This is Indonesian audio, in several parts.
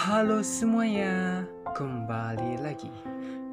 Halo semuanya, kembali lagi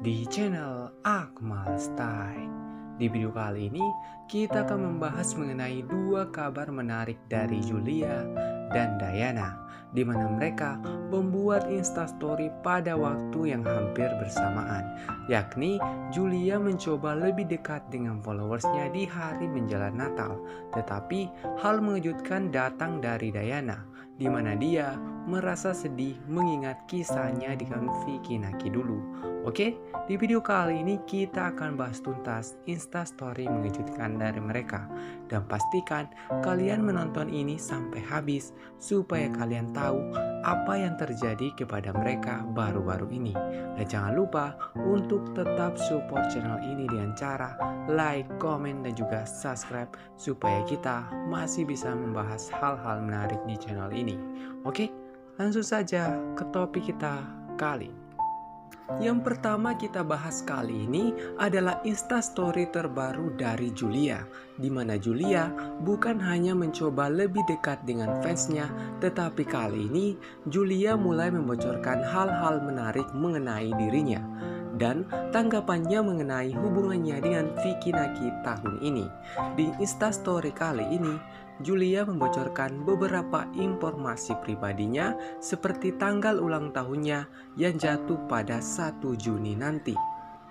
di channel Akmal Style. Di video kali ini, kita akan membahas mengenai dua kabar menarik dari Julia dan Diana, di mana mereka membuat instastory pada waktu yang hampir bersamaan, yakni Julia mencoba lebih dekat dengan followersnya di hari menjelang Natal. Tetapi hal mengejutkan datang dari Diana, di mana dia merasa sedih mengingat kisahnya dengan Vicky Naki dulu. Oke, di video kali ini kita akan bahas tuntas instastory mengejutkan dari mereka. Dan pastikan kalian menonton ini sampai habis supaya kalian tahu apa yang terjadi kepada mereka baru-baru ini. Dan jangan lupa untuk tetap support channel ini dengan cara like, comment, dan juga subscribe supaya kita masih bisa membahas hal-hal menarik di channel ini. Oke, langsung saja ke topik kita kali ini. Yang pertama kita bahas kali ini adalah instastory terbaru dari Julia, di mana Julia bukan hanya mencoba lebih dekat dengan fansnya, tetapi kali ini Julia mulai membocorkan hal-hal menarik mengenai dirinya dan tanggapannya mengenai hubungannya dengan Vicky Naki tahun ini. Di instastory kali ini, Julia membocorkan beberapa informasi pribadinya seperti tanggal ulang tahunnya yang jatuh pada 1 Juni nanti.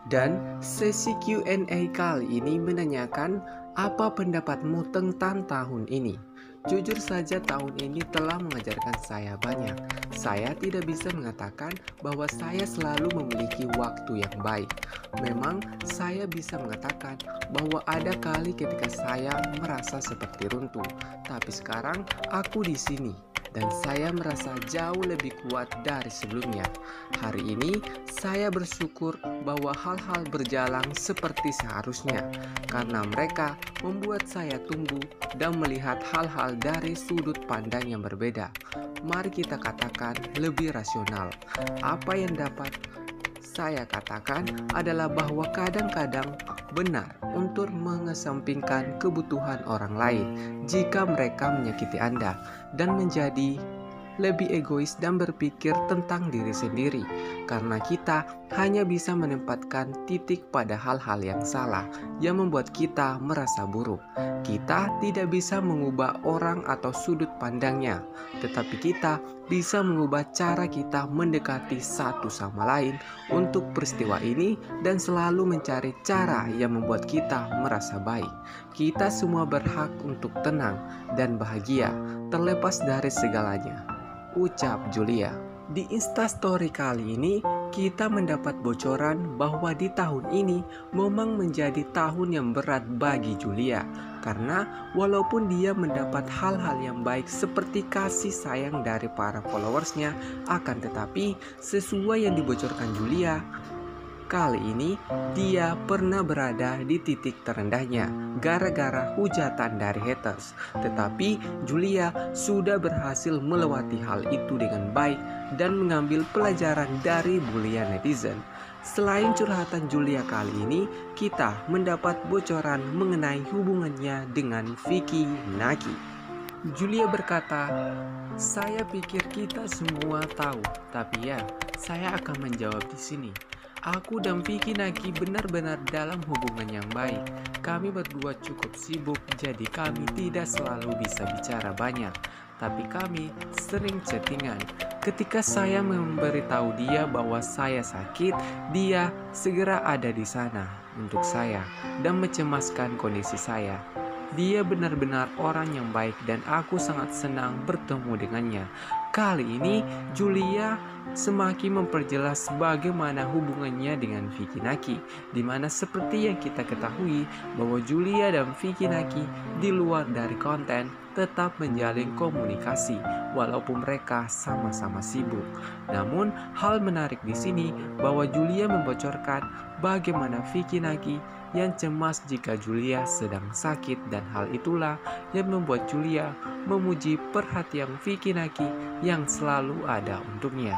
Dan sesi Q&A kali ini menanyakan apa pendapatmu tentang tahun ini. Jujur saja tahun ini telah mengajarkan saya banyak. Saya tidak bisa mengatakan bahwa saya selalu memiliki waktu yang baik. Memang saya bisa mengatakan bahwa ada kali ketika saya merasa seperti runtuh. Tapi sekarang aku di sini dan saya merasa jauh lebih kuat dari sebelumnya. Hari ini saya bersyukur bahwa hal-hal berjalan seperti seharusnya karena mereka membuat saya tumbuh dan melihat hal-hal dari sudut pandang yang berbeda. Mari kita katakan lebih rasional. Apa yang dapat saya katakan adalah bahwa kadang-kadang benar untuk mengesampingkan kebutuhan orang lain jika mereka menyakiti Anda dan menjadi lebih egois dan berpikir tentang diri sendiri, karena kita hanya bisa menempatkan titik pada hal-hal yang salah yang membuat kita merasa buruk. Kita tidak bisa mengubah orang atau sudut pandangnya, tetapi kita bisa mengubah cara kita mendekati satu sama lain untuk peristiwa ini dan selalu mencari cara yang membuat kita merasa baik. Kita semua berhak untuk tenang dan bahagia, terlepas dari segalanya, ucap Julia. Di instastory kali ini, kita mendapat bocoran bahwa di tahun ini memang menjadi tahun yang berat bagi Julia. Karena walaupun dia mendapat hal-hal yang baik seperti kasih sayang dari para followersnya, akan tetapi sesuai yang dibocorkan Julia, kali ini dia pernah berada di titik terendahnya gara-gara hujatan dari haters. Tetapi Julia sudah berhasil melewati hal itu dengan baik dan mengambil pelajaran dari bulian netizen. Selain curhatan Julia kali ini, kita mendapat bocoran mengenai hubungannya dengan Vicky Naki. Julia berkata, "Saya pikir kita semua tahu, tapi ya, saya akan menjawab di sini. Aku dan Vicky Naki benar-benar dalam hubungan yang baik. Kami berdua cukup sibuk, jadi kami tidak selalu bisa bicara banyak. Tapi kami sering chattingan. Ketika saya memberitahu dia bahwa saya sakit, dia segera ada di sana untuk saya dan mencemaskan kondisi saya. Dia benar-benar orang yang baik dan aku sangat senang bertemu dengannya." Kali ini Julia semakin memperjelas bagaimana hubungannya dengan Vicky Naki, di mana seperti yang kita ketahui bahwa Julia dan Vicky Naki di luar dari konten tetap menjalin komunikasi walaupun mereka sama-sama sibuk. Namun hal menarik di sini bahwa Julia membocorkan bagaimana Vicky Naki yang cemas jika Julia sedang sakit, dan hal itulah yang membuat Julia memuji perhatian Vicky Naki yang selalu ada untuknya.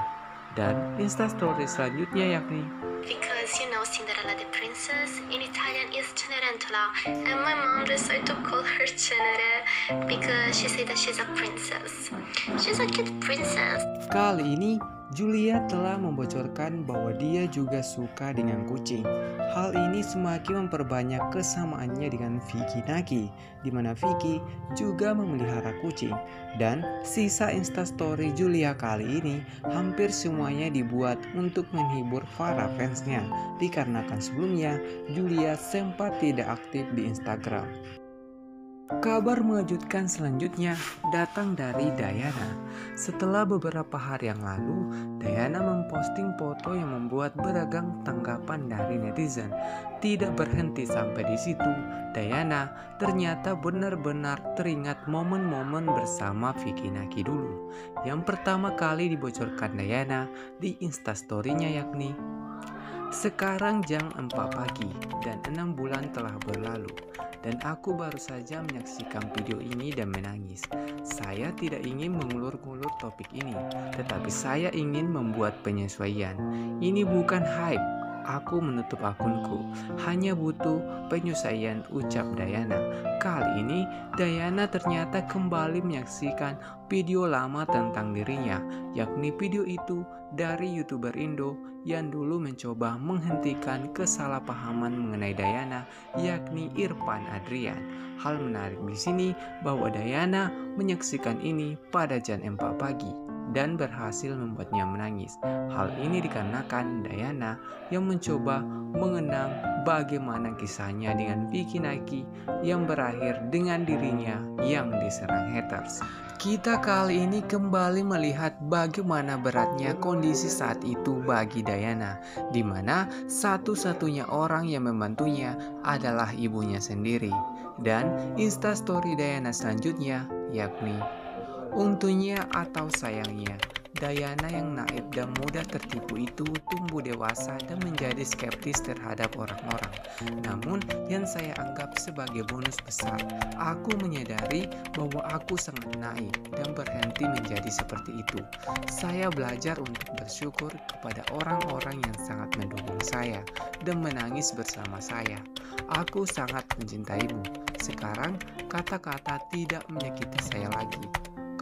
Dan instastory selanjutnya yakni Because you know Cinderella the princess in Italian is Cenerentola, and my mom decided to call her Cenere because she said that she's a princess. She's a cute princess. Kali ini Julia telah membocorkan bahwa dia juga suka dengan kucing. Hal ini semakin memperbanyak kesamaannya dengan Vicky Naki, di mana Vicky juga memelihara kucing. Dan sisa instastory Julia kali ini hampir semuanya dibuat untuk menghibur para fansnya, dikarenakan sebelumnya Julia sempat tidak aktif di Instagram. Kabar mengejutkan selanjutnya datang dari Diana. Setelah beberapa hari yang lalu, Diana memposting foto yang membuat beragam tanggapan dari netizen. Tidak berhenti sampai di situ, Diana ternyata benar-benar teringat momen-momen bersama Vicky Naki dulu. Yang pertama kali dibocorkan Diana di instastorynya yakni sekarang jam 4 pagi dan 6 bulan telah berlalu dan aku baru saja menyaksikan video ini dan menangis. Saya tidak ingin mengulur-ngulur topik ini, tetapi saya ingin membuat penyesuaian. Ini bukan hype. Aku menutup akunku, hanya butuh penyesuaian, ucap Diana. Kali ini Diana ternyata kembali menyaksikan video lama tentang dirinya, yakni video itu dari YouTuber Indo yang dulu mencoba menghentikan kesalahpahaman mengenai Diana, yakni Irfan Adrian. Hal menarik di sini bahwa Diana menyaksikan ini pada jam 4 pagi dan berhasil membuatnya menangis. Hal ini dikarenakan Diana yang mencoba mengenang bagaimana kisahnya dengan Vicky Naki yang berakhir dengan dirinya yang diserang haters. Kita kali ini kembali melihat bagaimana beratnya kondisi saat itu bagi Diana, di mana satu-satunya orang yang membantunya adalah ibunya sendiri. Dan instastory Diana selanjutnya yakni untungnya atau sayangnya, Diana yang naif dan mudah tertipu itu tumbuh dewasa dan menjadi skeptis terhadap orang-orang. Namun yang saya anggap sebagai bonus besar, aku menyadari bahwa aku sangat naif dan berhenti menjadi seperti itu. Saya belajar untuk bersyukur kepada orang-orang yang sangat mendukung saya dan menangis bersama saya. Aku sangat mencintaimu. Sekarang kata-kata tidak menyakiti saya lagi.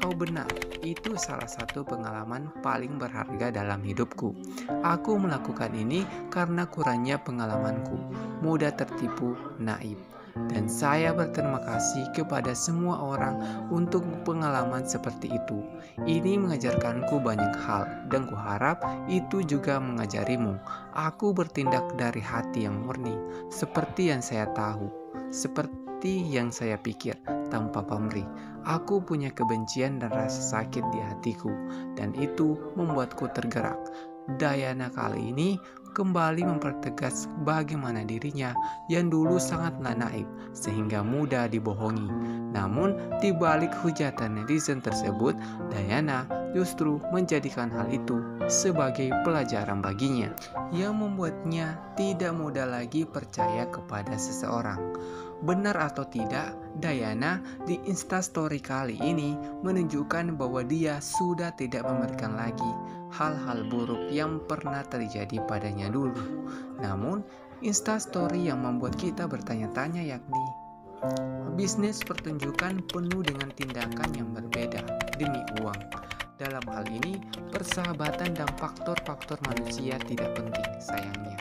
Kau benar, itu salah satu pengalaman paling berharga dalam hidupku. Aku melakukan ini karena kurangnya pengalamanku, mudah tertipu, naif. Dan saya berterima kasih kepada semua orang untuk pengalaman seperti itu. Ini mengajarkanku banyak hal dan kuharap itu juga mengajarimu. Aku bertindak dari hati yang murni, seperti yang saya tahu, seperti yang saya pikir, tanpa pamrih. Aku punya kebencian dan rasa sakit di hatiku, dan itu membuatku tergerak. Diana kali ini kembali mempertegas bagaimana dirinya yang dulu sangatlah naif sehingga mudah dibohongi. Namun di balik hujatan netizen tersebut, Diana justru menjadikan hal itu sebagai pelajaran baginya yang membuatnya tidak mudah lagi percaya kepada seseorang. Benar atau tidak, Diana di instastory kali ini menunjukkan bahwa dia sudah tidak memberikan lagi hal-hal buruk yang pernah terjadi padanya dulu. Namun, instastory yang membuat kita bertanya-tanya yakni bisnis pertunjukan penuh dengan tindakan yang berbeda demi uang. Dalam hal ini, persahabatan dan faktor-faktor manusia tidak penting sayangnya.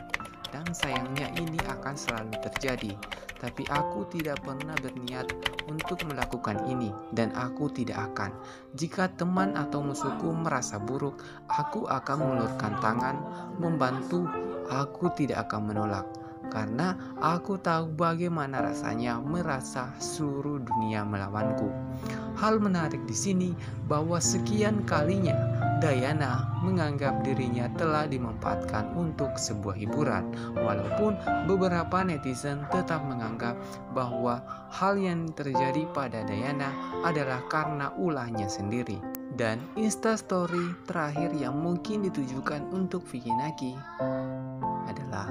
Dan sayangnya ini akan selalu terjadi. Tapi aku tidak pernah berniat untuk melakukan ini dan aku tidak akan. Jika teman atau musuhku merasa buruk, aku akan mengulurkan tangan, membantu. Aku tidak akan menolak. Karena aku tahu bagaimana rasanya merasa seluruh dunia melawanku. Hal menarik di sini bahwa sekian kalinya Diana menganggap dirinya telah dimanfaatkan untuk sebuah hiburan, walaupun beberapa netizen tetap menganggap bahwa hal yang terjadi pada Diana adalah karena ulahnya sendiri. Dan instastory terakhir yang mungkin ditujukan untuk Vicky Naki adalah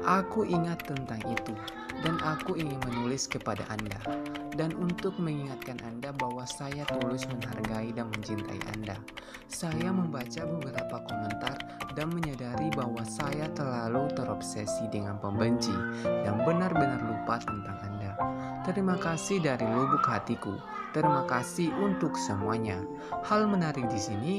aku ingat tentang itu dan aku ingin menulis kepada Anda dan untuk mengingatkan Anda bahwa saya tulus menghargai dan mencintai Anda. Saya membaca beberapa komentar dan menyadari bahwa saya terlalu terobsesi dengan pembenci dan benar-benar lupa tentang Anda. Terima kasih dari lubuk hatiku. Terima kasih untuk semuanya. Hal menarik di sini,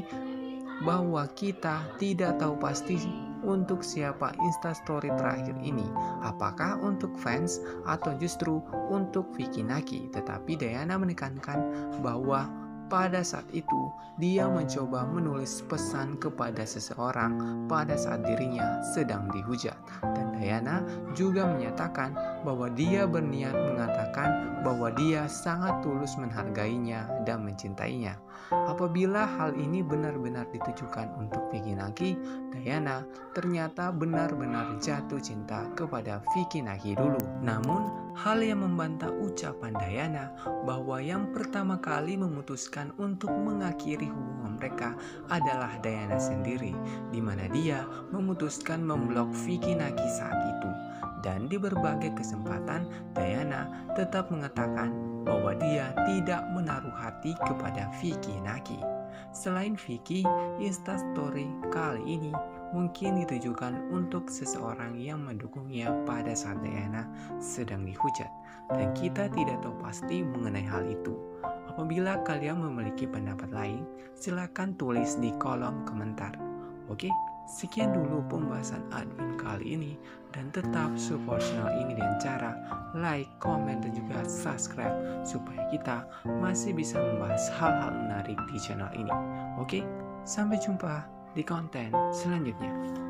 bahwa kita tidak tahu pasti untuk siapa Instastory terakhir ini, apakah untuk fans atau justru untuk Vicky Naki. Tetapi Diana menekankan bahwa pada saat itu dia mencoba menulis pesan kepada seseorang pada saat dirinya sedang dihujat. Dan Diana juga menyatakan bahwa dia berniat mengatakan bahwa dia sangat tulus menghargainya dan mencintainya. Apabila hal ini benar-benar ditujukan untuk Vicky Naki, Diana ternyata benar-benar jatuh cinta kepada Vicky Naki dulu. Namun, hal yang membantah ucapan Diana bahwa yang pertama kali memutuskan untuk mengakhiri hubungan mereka adalah Diana sendiri, di mana dia memutuskan memblok Vicky Naki saat itu. Dan di berbagai kesempatan, Diana tetap mengatakan bahwa dia tidak menaruh hati kepada Vicky Naki. Selain Vicky, Instastory kali ini mungkin ditujukan untuk seseorang yang mendukungnya pada saat Diana sedang dihujat. Dan kita tidak tahu pasti mengenai hal itu. Apabila kalian memiliki pendapat lain, silakan tulis di kolom komentar. Oke, sekian dulu pembahasan admin kali ini. Dan tetap support channel ini dengan cara like, komen, dan juga subscribe supaya kita masih bisa membahas hal-hal menarik di channel ini. Oke, sampai jumpa di konten selanjutnya.